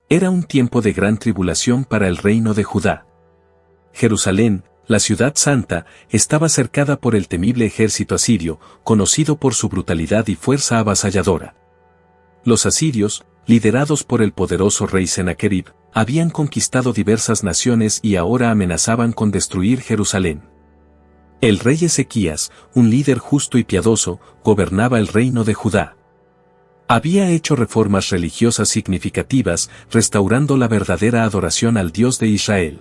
Era un tiempo de gran tribulación para el reino de Judá. Jerusalén, la ciudad santa, estaba cercada por el temible ejército asirio, conocido por su brutalidad y fuerza avasalladora. Los asirios, liderados por el poderoso rey Sennacherib, habían conquistado diversas naciones y ahora amenazaban con destruir Jerusalén. El rey Ezequías, un líder justo y piadoso, gobernaba el reino de Judá. Había hecho reformas religiosas significativas, restaurando la verdadera adoración al Dios de Israel.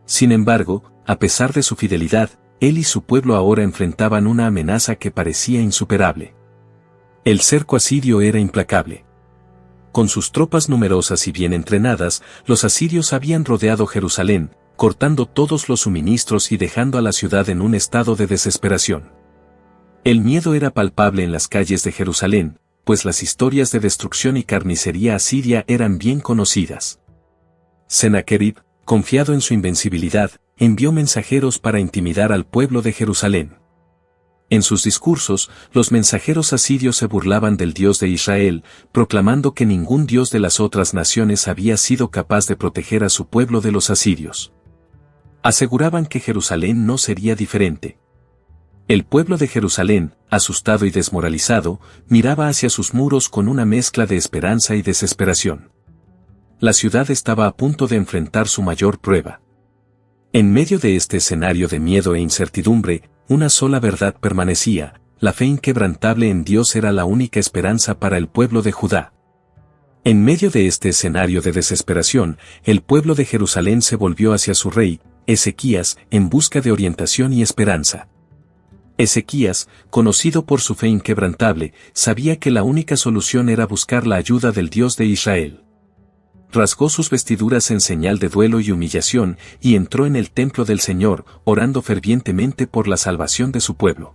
Sin embargo, a pesar de su fidelidad, él y su pueblo ahora enfrentaban una amenaza que parecía insuperable. El cerco asirio era implacable. Con sus tropas numerosas y bien entrenadas, los asirios habían rodeado Jerusalén, cortando todos los suministros y dejando a la ciudad en un estado de desesperación. El miedo era palpable en las calles de Jerusalén, pues las historias de destrucción y carnicería asiria eran bien conocidas. Sennacherib, confiado en su invencibilidad, envió mensajeros para intimidar al pueblo de Jerusalén. En sus discursos, los mensajeros asirios se burlaban del Dios de Israel, proclamando que ningún Dios de las otras naciones había sido capaz de proteger a su pueblo de los asirios. Aseguraban que Jerusalén no sería diferente. El pueblo de Jerusalén, asustado y desmoralizado, miraba hacia sus muros con una mezcla de esperanza y desesperación. La ciudad estaba a punto de enfrentar su mayor prueba. En medio de este escenario de miedo e incertidumbre, una sola verdad permanecía: la fe inquebrantable en Dios era la única esperanza para el pueblo de Judá. En medio de este escenario de desesperación, el pueblo de Jerusalén se volvió hacia su rey, Ezequías, en busca de orientación y esperanza. Ezequías, conocido por su fe inquebrantable, sabía que la única solución era buscar la ayuda del Dios de Israel. Rasgó sus vestiduras en señal de duelo y humillación, y entró en el templo del Señor, orando fervientemente por la salvación de su pueblo.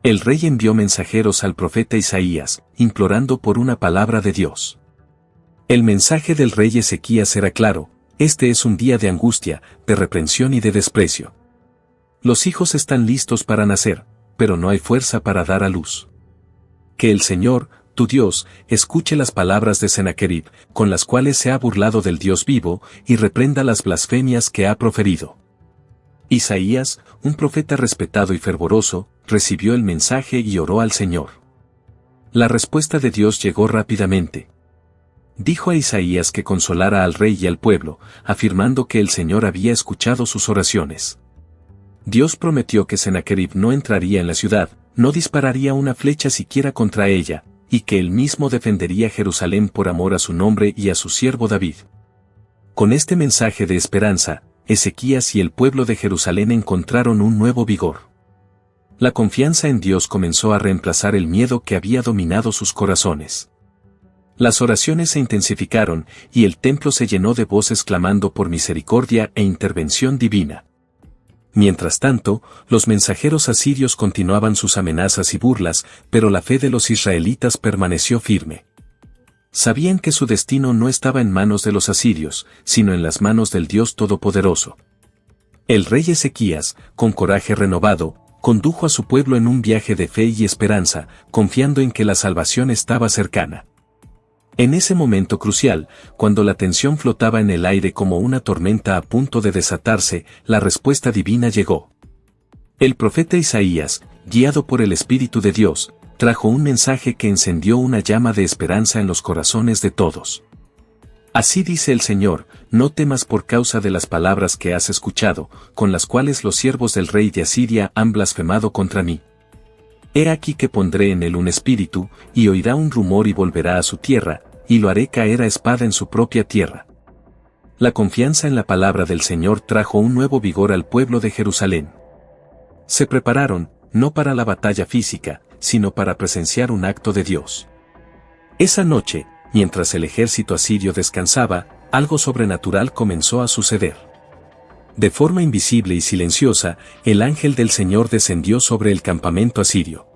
El rey envió mensajeros al profeta Isaías, implorando por una palabra de Dios. El mensaje del rey Ezequías era claro: este es un día de angustia, de reprensión y de desprecio. Los hijos están listos para nacer, pero no hay fuerza para dar a luz. Que el Señor, tu Dios, escuche las palabras de Sennacherib, con las cuales se ha burlado del Dios vivo, y reprenda las blasfemias que ha proferido. Isaías, un profeta respetado y fervoroso, recibió el mensaje y oró al Señor. La respuesta de Dios llegó rápidamente. Dijo a Isaías que consolara al rey y al pueblo, afirmando que el Señor había escuchado sus oraciones. Dios prometió que Sennacherib no entraría en la ciudad, no dispararía una flecha siquiera contra ella, y que él mismo defendería Jerusalén por amor a su nombre y a su siervo David. Con este mensaje de esperanza, Ezequías y el pueblo de Jerusalén encontraron un nuevo vigor. La confianza en Dios comenzó a reemplazar el miedo que había dominado sus corazones. Las oraciones se intensificaron, y el templo se llenó de voces clamando por misericordia e intervención divina. Mientras tanto, los mensajeros asirios continuaban sus amenazas y burlas, pero la fe de los israelitas permaneció firme. Sabían que su destino no estaba en manos de los asirios, sino en las manos del Dios Todopoderoso. El rey Ezequías, con coraje renovado, condujo a su pueblo en un viaje de fe y esperanza, confiando en que la salvación estaba cercana. En ese momento crucial, cuando la tensión flotaba en el aire como una tormenta a punto de desatarse, la respuesta divina llegó. El profeta Isaías, guiado por el Espíritu de Dios, trajo un mensaje que encendió una llama de esperanza en los corazones de todos. Así dice el Señor: no temas por causa de las palabras que has escuchado, con las cuales los siervos del rey de Asiria han blasfemado contra mí. He aquí que pondré en él un espíritu, y oirá un rumor y volverá a su tierra, y lo haré caer a espada en su propia tierra. La confianza en la palabra del Señor trajo un nuevo vigor al pueblo de Jerusalén. Se prepararon, no para la batalla física, sino para presenciar un acto de Dios. Esa noche, mientras el ejército asirio descansaba, algo sobrenatural comenzó a suceder. De forma invisible y silenciosa, el ángel del Señor descendió sobre el campamento asirio.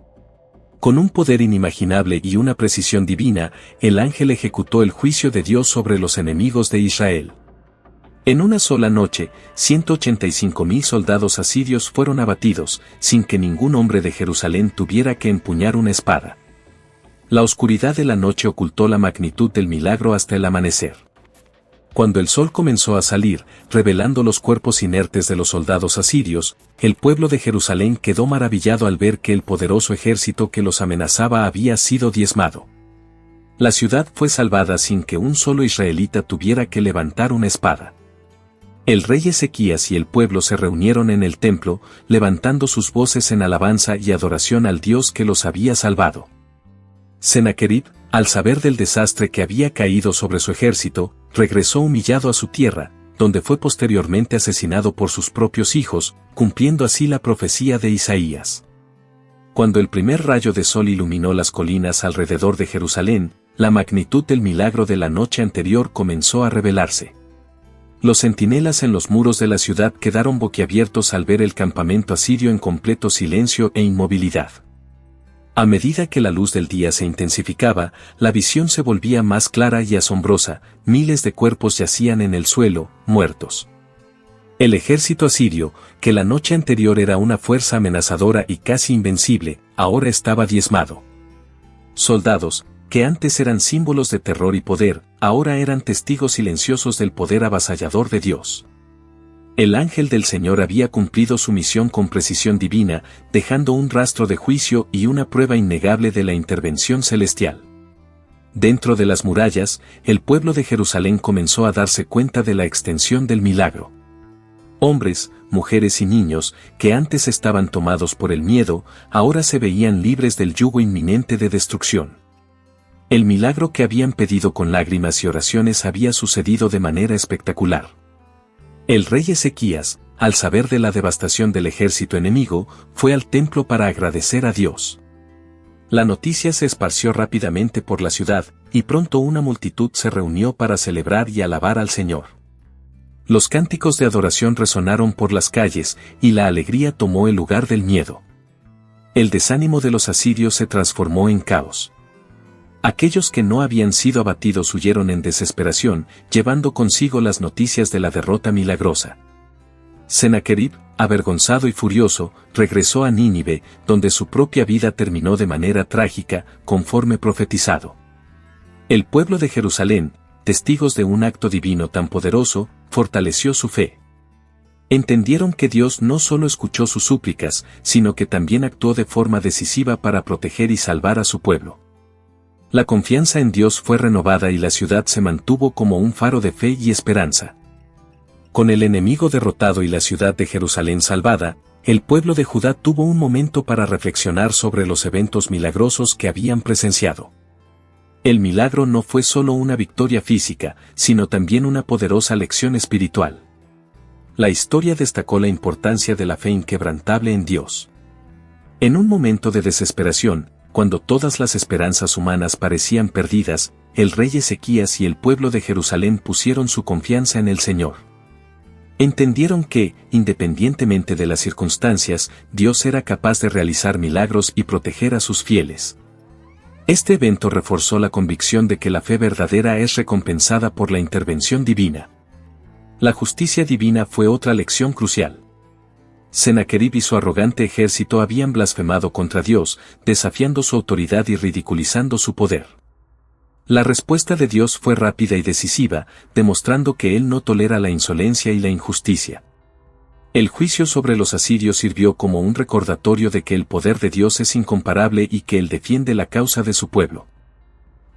Con un poder inimaginable y una precisión divina, el ángel ejecutó el juicio de Dios sobre los enemigos de Israel. En una sola noche, 185,000 soldados asirios fueron abatidos, sin que ningún hombre de Jerusalén tuviera que empuñar una espada. La oscuridad de la noche ocultó la magnitud del milagro hasta el amanecer. Cuando el sol comenzó a salir, revelando los cuerpos inertes de los soldados asirios, el pueblo de Jerusalén quedó maravillado al ver que el poderoso ejército que los amenazaba había sido diezmado. La ciudad fue salvada sin que un solo israelita tuviera que levantar una espada. El rey Ezequías y el pueblo se reunieron en el templo, levantando sus voces en alabanza y adoración al Dios que los había salvado. Sennacherib, al saber del desastre que había caído sobre su ejército, regresó humillado a su tierra, donde fue posteriormente asesinado por sus propios hijos, cumpliendo así la profecía de Isaías. Cuando el primer rayo de sol iluminó las colinas alrededor de Jerusalén, la magnitud del milagro de la noche anterior comenzó a revelarse. Los centinelas en los muros de la ciudad quedaron boquiabiertos al ver el campamento asirio en completo silencio e inmovilidad. A medida que la luz del día se intensificaba, la visión se volvía más clara y asombrosa, miles de cuerpos yacían en el suelo, muertos. El ejército asirio, que la noche anterior era una fuerza amenazadora y casi invencible, ahora estaba diezmado. Soldados, que antes eran símbolos de terror y poder, ahora eran testigos silenciosos del poder avasallador de Dios. El ángel del Señor había cumplido su misión con precisión divina, dejando un rastro de juicio y una prueba innegable de la intervención celestial. Dentro de las murallas, el pueblo de Jerusalén comenzó a darse cuenta de la extensión del milagro. Hombres, mujeres y niños, que antes estaban tomados por el miedo, ahora se veían libres del yugo inminente de destrucción. El milagro que habían pedido con lágrimas y oraciones había sucedido de manera espectacular. El rey Ezequías, al saber de la devastación del ejército enemigo, fue al templo para agradecer a Dios. La noticia se esparció rápidamente por la ciudad, y pronto una multitud se reunió para celebrar y alabar al Señor. Los cánticos de adoración resonaron por las calles, y la alegría tomó el lugar del miedo. El desánimo de los asirios se transformó en caos. Aquellos que no habían sido abatidos huyeron en desesperación, llevando consigo las noticias de la derrota milagrosa. Sennacherib, avergonzado y furioso, regresó a Nínive, donde su propia vida terminó de manera trágica, conforme profetizado. El pueblo de Jerusalén, testigos de un acto divino tan poderoso, fortaleció su fe. Entendieron que Dios no solo escuchó sus súplicas, sino que también actuó de forma decisiva para proteger y salvar a su pueblo. La confianza en Dios fue renovada y la ciudad se mantuvo como un faro de fe y esperanza. Con el enemigo derrotado y la ciudad de Jerusalén salvada, el pueblo de Judá tuvo un momento para reflexionar sobre los eventos milagrosos que habían presenciado. El milagro no fue solo una victoria física, sino también una poderosa lección espiritual. La historia destacó la importancia de la fe inquebrantable en Dios. En un momento de desesperación, cuando todas las esperanzas humanas parecían perdidas, el rey Ezequías y el pueblo de Jerusalén pusieron su confianza en el Señor. Entendieron que, independientemente de las circunstancias, Dios era capaz de realizar milagros y proteger a sus fieles. Este evento reforzó la convicción de que la fe verdadera es recompensada por la intervención divina. La justicia divina fue otra lección crucial. Sennacherib y su arrogante ejército habían blasfemado contra Dios, desafiando su autoridad y ridiculizando su poder. La respuesta de Dios fue rápida y decisiva, demostrando que Él no tolera la insolencia y la injusticia. El juicio sobre los asirios sirvió como un recordatorio de que el poder de Dios es incomparable y que Él defiende la causa de su pueblo.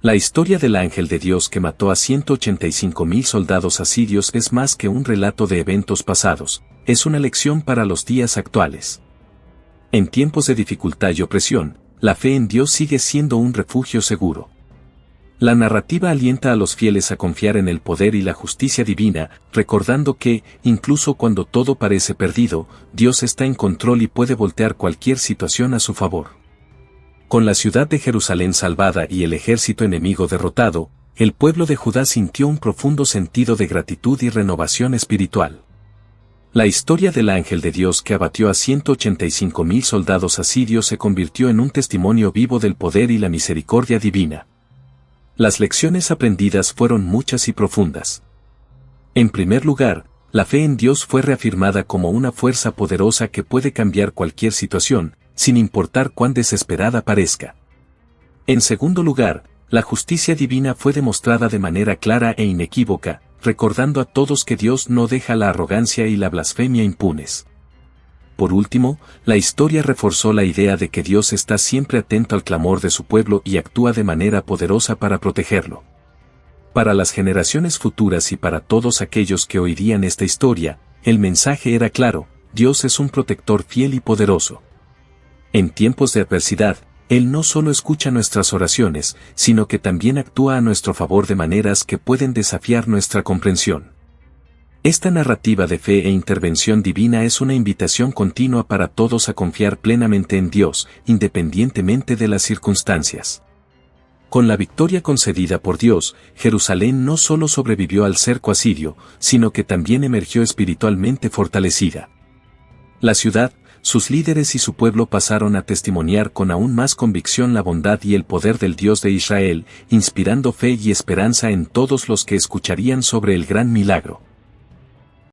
La historia del ángel de Dios que mató a 185,000 soldados asirios es más que un relato de eventos pasados, es una lección para los días actuales. En tiempos de dificultad y opresión, la fe en Dios sigue siendo un refugio seguro. La narrativa alienta a los fieles a confiar en el poder y la justicia divina, recordando que, incluso cuando todo parece perdido, Dios está en control y puede voltear cualquier situación a su favor. Con la ciudad de Jerusalén salvada y el ejército enemigo derrotado, el pueblo de Judá sintió un profundo sentido de gratitud y renovación espiritual. La historia del ángel de Dios que abatió a 185,000 soldados asirios se convirtió en un testimonio vivo del poder y la misericordia divina. Las lecciones aprendidas fueron muchas y profundas. En primer lugar, la fe en Dios fue reafirmada como una fuerza poderosa que puede cambiar cualquier situación, sin importar cuán desesperada parezca. En segundo lugar, la justicia divina fue demostrada de manera clara e inequívoca, recordando a todos que Dios no deja la arrogancia y la blasfemia impunes. Por último, la historia reforzó la idea de que Dios está siempre atento al clamor de su pueblo y actúa de manera poderosa para protegerlo. Para las generaciones futuras y para todos aquellos que oirían esta historia, el mensaje era claro: Dios es un protector fiel y poderoso. En tiempos de adversidad, Él no solo escucha nuestras oraciones, sino que también actúa a nuestro favor de maneras que pueden desafiar nuestra comprensión. Esta narrativa de fe e intervención divina es una invitación continua para todos a confiar plenamente en Dios, independientemente de las circunstancias. Con la victoria concedida por Dios, Jerusalén no solo sobrevivió al cerco asirio, sino que también emergió espiritualmente fortalecida. La ciudad, sus líderes y su pueblo pasaron a testimoniar con aún más convicción la bondad y el poder del Dios de Israel, inspirando fe y esperanza en todos los que escucharían sobre el gran milagro.